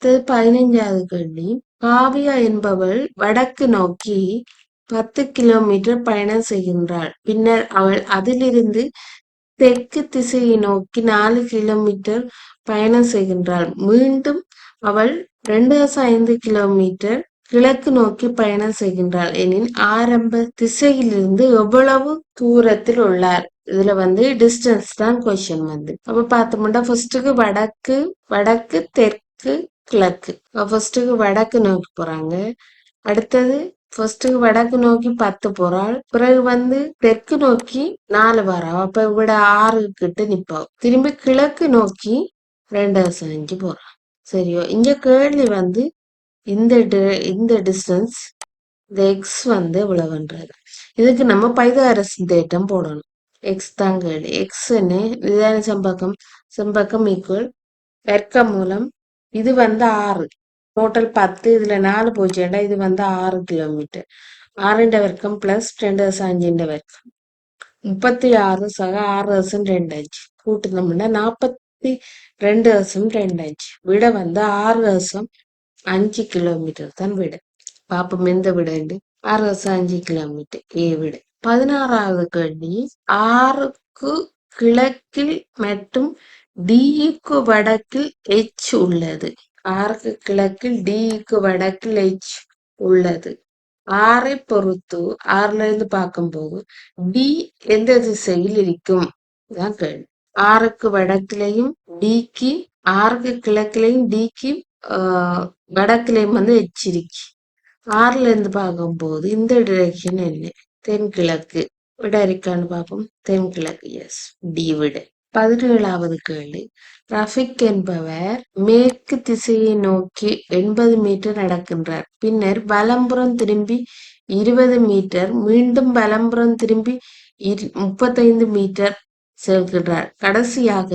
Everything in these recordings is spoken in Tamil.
அடுத்தது 15வது கேள்வி. காவியா என்பவள் வடக்கு நோக்கி 10 கிலோமீட்டர் பயணம் செய்கின்றாள். பின்னர் அவள் அதிலிருந்து தெற்கு திசையை நோக்கி 4 கிலோமீட்டர் பயணம் செய்கின்றாள். மீண்டும் அவள் 2.5 கிலோமீட்டர் கிழக்கு நோக்கி பயணம் செய்கின்றாள் எனில் ஆரம்ப திசையிலிருந்து எவ்வளவு தூரத்தில் உள்ளார்? இதுல டிஸ்டன்ஸ் தான் கொஸ்டின் அப்ப பார்த்தோம்னா ஃபர்ஸ்ட்டுக்கு வடக்கு வடக்கு தெற்கு கிழக்கு. ஃபர்ஸ்ட்டுக்கு வடக்கு நோக்கி போறாங்க. அடுத்தது ஃபர்ஸ்ட்டுக்கு வடக்கு நோக்கி 10 போறாள். பிறகு தெற்கு நோக்கி 4 வரா. அப்ப இவிட 6 கிட்ட நிப்பாள். திரும்பி கிழக்கு நோக்கி 2.5 போறாள். சரியோ? இங்க கேள்வி இந்த டிஸ்டன்ஸ் இந்த எக்ஸ் இவ்வளவுன்றது. இதுக்கு நம்ம பைதாகரஸ் தேற்றம் போடணும். எக்ஸ் தான் கேள்வி. எக்ஸ் இதுதான செம்பக்கம். செம்பக்கம் ஈக்குவல் வர்க்க மூலம். இது 6. டோட்டல் 10. இதுல 4 போச்சுண்டா இது 6 கிலோமீட்டர். 6ന്റെ வர்க்கம் பிளஸ் 2.5ന്റെ வர்க்கம் 36 சக 6.25 கூட்டுனோம்னா 42.25. விட 6.5 கிலோமீட்டர் தான் விட. பாப்போம் எந்த விட 6.5 கிலோமீட்டர் ஏ விட. 16வது கேள்வி. 6க்கு கிழக்கில் மற்றும் டிக்கு வடக்கில் எச் உள்ளது. 6க்கு கிழக்கில் டிக்கு வடக்கில் எச் உள்ளது. 6ஐ பொறுத்து 6ல இருந்து பார்க்கும்போது டி எந்த திசையில் இருக்கும் தான் கேள்வி. 6க்கு வடக்கிலையும் டிக்கு 6க்கு கிழக்கிலையும் டிக்கு வடக்கிலையும் எச் இருக்கு. 6ல இருந்து பார்க்கும்போது இந்த டிரெக்ஷன் என்ன? தென்கிழக்கு. விட இருக்கான்னு பார்ப்போம். தென்கிழக்கு. எஸ், டி விட. 17வது கேள்வி. ரஃபிக் என்பவர் மேற்கு திசையை நோக்கி 80 மீட்டர் நடக்கின்றார். பின்னர் வலம்புறம் திரும்பி 20 மீட்டர், மீண்டும் வலம்புறம் திரும்பி 35 மீட்டர் செல்கின்றார். கடைசியாக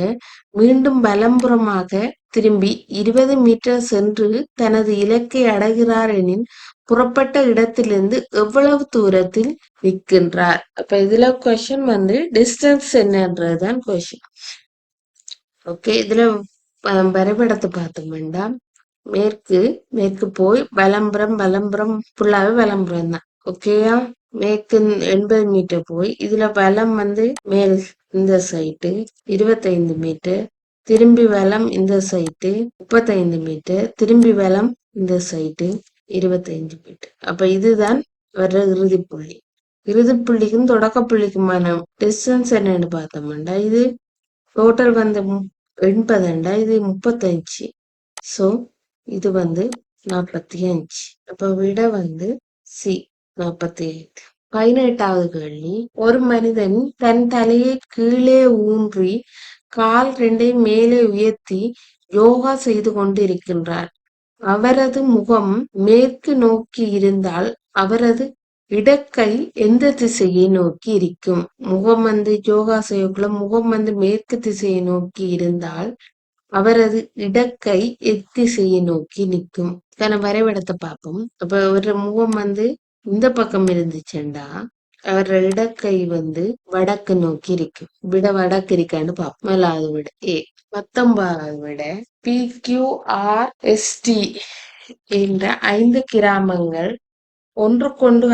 மீண்டும் வலம்புறமாக திரும்பி 20 மீட்டர் சென்று தனது இலக்கை அடைகிறார் எனில் புறப்பட்ட இடத்திலிருந்து எவ்வளவு தூரத்தில் நிற்கின்றார்? அப்ப இதுல கொஸ்டின் டிஸ்டன்ஸ் என்னன்றதுதான் கொஸ்டின். ஓகே, இதுல வரைபடத்தை பார்த்தோம்னா மேற்கு மேற்கு போய் வலம்புறம் ஃபுல்லாவே வலம்புறம் தான். ஓகேயா? மேற்கு 80 மீட்டர் போய் இதுல வலம் மேல் இந்த சைட்டு 25 மீட்டர், திரும்பி வலம் இந்த சைட்டு 35 மீட்டர், திரும்பி வலம் இந்த சைட்டு 25 மீட்டர். அப்ப இதுதான் வர்ற இறுதி புள்ளி. இறுதி புள்ளிக்கும் தொடக்க புள்ளிக்குமான டிஸ்டன்ஸ் என்னன்னு பார்த்தோம்னா இது டோட்டல் 80 இது 35. சோ இது 45. அப்ப விட சி 45. 18வது கேள்வி. ஒரு மனிதன் தன் தலையை கீழே ஊன்றி கால் 2ஐ மேலே உயர்த்தி யோகா செய்து கொண்டிருக்கின்றார். அவரது முகம் மேற்கு நோக்கி இருந்தால் அவரது இடக்கை எந்த திசையை நோக்கி இருக்கும்? முகம் யோகா செய்யக்குள்ள முகம் மேற்கு திசையை நோக்கி இருந்தால் அவரது இடக்கை எத்திசையை நோக்கி நிற்கும். வரைபடத்தை பார்ப்போம். அப்ப ஒரு முகம் இந்த பக்கம் இருந்துச்சுண்டா அவர் இடக்கை வடக்கு நோக்கி இருக்கும். விட வடக்கு இருக்கான்னு பார்ப்போம். 4வது விட ஏ. 19வது விட PQRST என்ற 5 கிராமங்கள் ஒன்றுக்கொன்று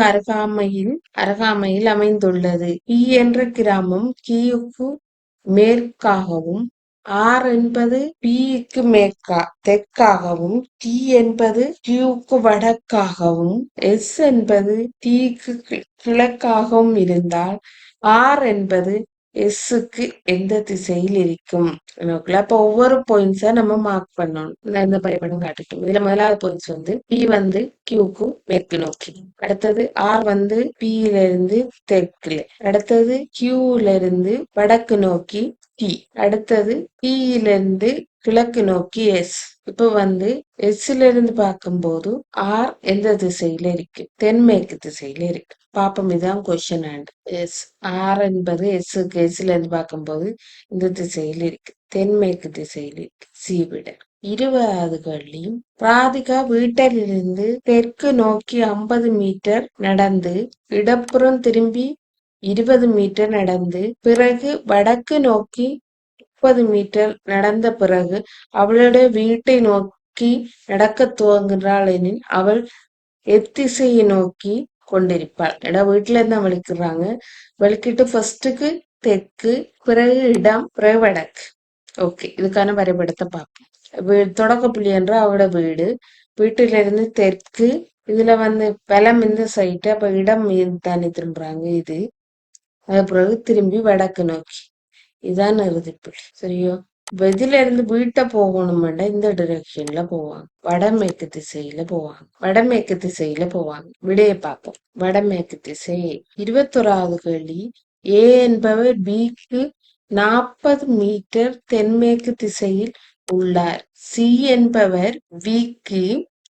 அருகாமையில் அமைந்துள்ளது. பி என்ற கிராமம் கியூக்கு மேற்காகவும், ஆர் என்பது பிக்கு தெற்காகவும், டி என்பது கியூக்கு வடக்காகவும், எஸ் என்பது டிக்கு கிழக்காகவும் இருந்தால் ஆர் என்பது எஸ்ஸுக்கு எந்த திசையில் இருக்கும்? அப்ப ஒவ்வொரு பாயிண்ட்ஸா நம்ம மார்க் பண்ணணும். இந்த வரைபடம் காட்டுட்டோம். இதுல முதலாவது பாயிண்ட்ஸ் பி கியூக்கு மேற்கு நோக்கி. அடுத்தது ஆர் பியில இருந்து தெற்குல. அடுத்தது கியூல இருந்து வடக்கு நோக்கி டி. அடுத்தது பியில இருந்து கிழக்கு நோக்கி எஸ். இப்ப எஸ்ல இருந்து பார்க்கும்போது ஆர் எந்த திசையில இருக்கு? தென்மேற்கு திசையில இருக்கு. பாப்போம், இதுதான் கொஸ்டின். எஸ் ஆர் என்பது எஸ்ல இருந்து பார்க்கும்போது இந்த திசையில் இருக்கு, தென்மேற்கு திசையில் இருக்கு. சி விட. 20வது கேள்வி. ராதிகா வீட்டிலிருந்து தெற்கு நோக்கி 50 மீட்டர் நடந்து இடப்புறம் திரும்பி 20 மீட்டர் நடந்து பிறகு வடக்கு நோக்கி 30 மீட்டர் நடந்த பிறகு அவளுடைய வீட்டை நோக்கி நடக்க துவங்குகிறாள் எனில் அவள் எத்திசையை நோக்கி கொண்டிருப்பாள். வீட்டுல இருந்து வலிக்கிறாங்க. வலிக்கிட்டு ஃபர்ஸ்ட்டுக்கு தெற்கு, பிறகு இடம், பிறகு வடக்கு. ஓகே, இதுக்கான வரைபடத்தை பார்ப்போம். தொடக்க புள்ளி என்ற அவளோட வீடு. வீட்டுல இருந்து தெற்கு, இதுல வலம் இந்த சைட்டு, அப்ப இடம் தானே திரும்புறாங்க இது. அது பிறகு திரும்பி வடக்கு நோக்கி. இதான் இறுதிப்புள்ளி. சரியோ? இதுல இருந்து வீட்டை போகணும்னா இந்த டிரெக்ஷன்ல போவாங்க. வடமேற்கு திசையில போவாங்க. வடமேற்கு திசையில போவாங்க. விடைய பார்ப்போம். வடமேற்கு திசை. 21வது கேள்வி. ஏ என்பவர் பிக்கு 40 மீட்டர் தென்மேற்கு திசையில் உள்ளார். சி என்பவர் விக்கு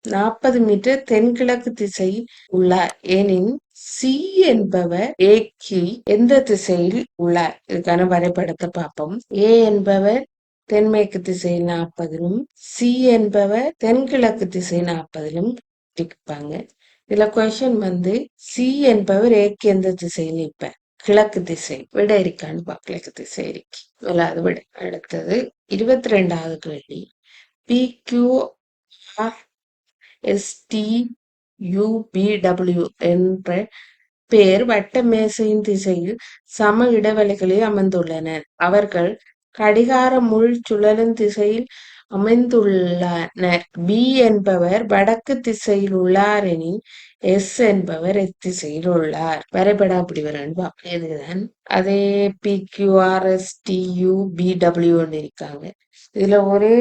40 மீட்டர் தென்கிழக்கு திசையில் உள்ளார் எனின் சி என்பவர் ஏக்கு எந்த திசையில் உள்ளார்? இதுக்கான வரைபடத்தை பார்ப்போம். ஏ என்பவர் தென்மேற்கு திசை 40லும், சி என்பவர் தென்கிழக்கு திசை 40லும் இருப்பாங்க. இதுல கொஸ்டின் சி என்பவர் ஏக்கு எந்த திசையில் இருப்பார்? கிழக்கு திசை. விட இருக்கான்னு கிழக்கு திசை இருக்கு. முதலாவது விட. அடுத்தது 22வது கேள்வி. பி கியூ ஆர் STUBW என்ற பேர் வட்ட மேசையின் திசையில் சம இடைவெளிகளில் அமர்ந்துள்ளனர். அவர்கள் கடிகார முள் சுழலும் திசையில் அமைந்துள்ளனர். பி என்பவர் வடக்கு திசையில் உள்ளார் எனில் எஸ் என்பவர் எத்திசையில் உள்ளார். வரைபடம் அப்படி வரணும். இதுதான் அதே PQRSTUBW இருக்காங்க. இதுல ஒரே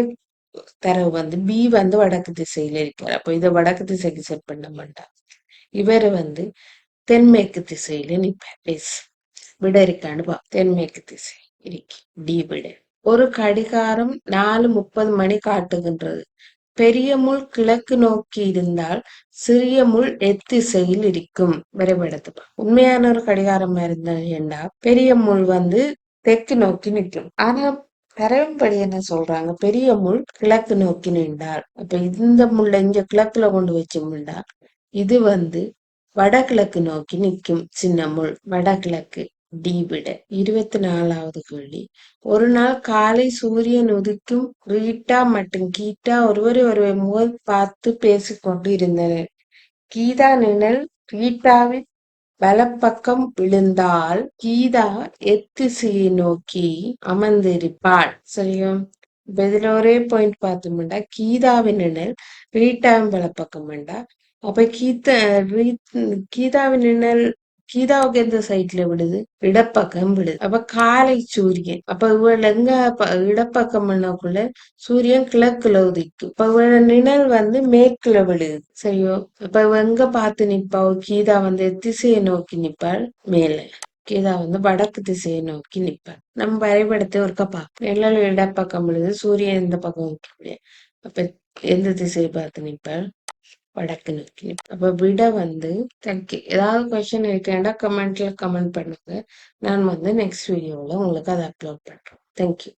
தரவு பி வடக்கு திசையில இருக்காரு. அப்ப இதை வடக்கு திசைக்கு செட் பண்ண மாட்டார். இவரு தென்மேற்கு திசையில நிப்பார். எஸ். விட இருக்கான்னு தென்மேற்கு திசை இருக்கு. டி விட. ஒரு கடிகாரம் 4:30 மணி காட்டுகின்றது. பெரிய முள் கிழக்கு நோக்கி இருந்தால் சிறிய முள் எத்திசையில் இருக்கும். வரைபடத்தை உண்மையான ஒரு கடிகாரம் இருந்தா பெரிய முள் தெற்கு நோக்கி நிற்கும். ஆனா பரவம்படி என்ன சொல்றாங்க? பெரிய முள் கிழக்கு நோக்கி நின்றால், அப்ப இந்த முள்ள இங்க கிழக்குல கொண்டு வச்சோம்னா இது வடகிழக்கு நோக்கி நிற்கும். சின்ன முள் வடகிழக்கு. டி விட. 24வது கேள்வி. ஒரு நாள் காலை சூரியன் உதிக்கும் ரீட்டா மற்றும் கீட்டா ஒருவரை முகம் பார்த்து பேசிக்கொண்டு இருந்தனர். கீதா நிழல் ரீட்டாவின் வலப்பக்கம் விழுந்தால் கீதா எத்திசையை நோக்கி அமர்ந்திருப்பாள். சரியோ? இதுல ஒரே பாயிண்ட் பார்த்தோம்டா கீதாவின் நிழல் ரீட்டாவின் வலப்பக்கம் வேண்டா. அப்ப கீதாவின் நிழல் கீதாவுக்கு எந்த சைட்ல விடுது? இடப்பக்கம் விடுது. அப்ப காலை சூரியன். அப்ப இவள் எங்க இடப்பக்கம் பண்ணக்குள்ள சூரியன் கிழக்குல உதிக்கும். இப்ப இவளோட நிழல் மேற்குல விடுது. சரியோ? அப்ப இவ எங்க பார்த்து நிப்பா? கீதா திசையை நோக்கி நிப்பாள் மேல. கீதா வடக்கு திசையை நோக்கி நிப்பாள். நம்ம வரைபடத்தை ஒருக்கா பார்ப்போம். நிழல் இடப்பக்கம் விழுது, சூரியன் இந்த பக்கம் வைக்க. அப்ப எந்த திசையை பார்த்து நிப்பாள்? வடக்கு நோக்கி. அப்ப விட தேங்க்யூ. ஏதாவது கொஸ்டின் இருக்கேன்டா கமெண்ட்ல கமெண்ட் பண்ணுங்க. நான் நெக்ஸ்ட் வீடியோல உங்களுக்கு அதை அப்லோட் பண்றேன். தேங்க்யூ.